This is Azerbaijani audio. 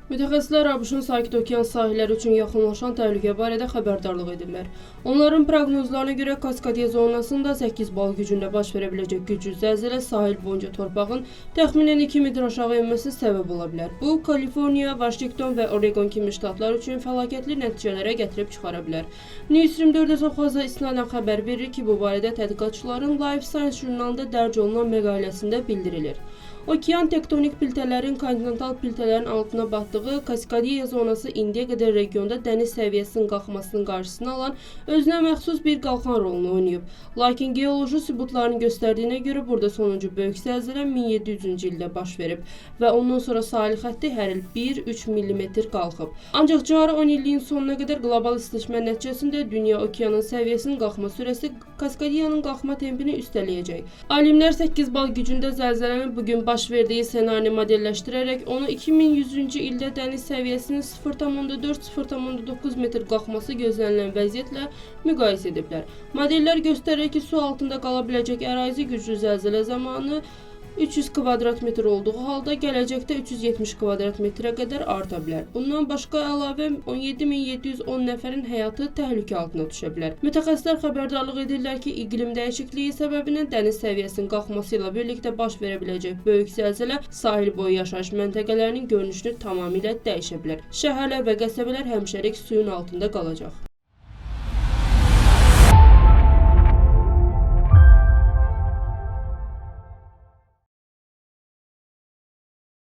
Mütəxəssislər ABŞ-ın Sakit Okean sahilləri üçün yaxınlaşan təhlükə barədə xəbərdarlıq edirlər. Onların proqnozlarına görə Kaskadiya zonasında 8 bal gücündə baş verə biləcək güclü zəlzələ sahil boyunca torpağın təxminən 2 metr aşağı enməsi səbəb ola bilər. Bu, Kaliforniya, Vaşinqton və Oregon kimi ştatlar üçün fəlakətli nəticələrə gətirib çıxara bilər. News 24-də çox fazla istinadən xəbər verir ki, bu barədə tədqiqatçıların Life Science jurnalında dərc olunan məqaləsində bildirilir. Okean tektonik plitələrin kontinental plitələrin altına batdığı Kaskadiya zonası indiyə qədər regionda dəniz səviyyəsinin qalxmasının qarşısını alan özünə məxsus bir qalxan rolunu oynayıb. Lakin geoloji sübutların göstərdiyinə görə burada sonuncu böyük zəlzələ 1700-cü ildə baş verib və ondan sonra sahil xətti hər il 1-3 mm qalxıb. Ancaq cari 10 illiyin sonuna qədər qlobal istiləşmə nəticəsində dünya okeanın səviyyəsinin qalxma sürəsi Kaskadiyanın qalxma tempini üstələyəcək. Alimlər 8 bal gücündə zəlzələnin bugün baş verdiyi ssenarini modelləşdirərək onu 2100-cü ildə dəniz səviyyəsinin 0,4-0,9 metr qalxması gözlənilən vəziyyətlə müqayisə ediblər. Modellər göstərir ki, su altında qala biləcək ərazi güclü zəlzələ zamanı 300 kvadrat metr olduğu halda gələcəkdə 370 kvadrat metrə qədər arta bilər. Bundan başqa əlavə 17710 nəfərin həyatı təhlükə altına düşə bilər. Mütəxəssislər xəbərdarlıq edirlər ki, iqlim dəyişikliyi səbəbindən dəniz səviyyəsinin qalxması ilə birlikdə baş verə biləcək böyük zəlzələ sahil boyu yaşayış məntəqələrinin görünüşünü tamamilə dəyişə bilər. Şəhərlər və qəsəbələr həmişəlik suyun altında qalacaq.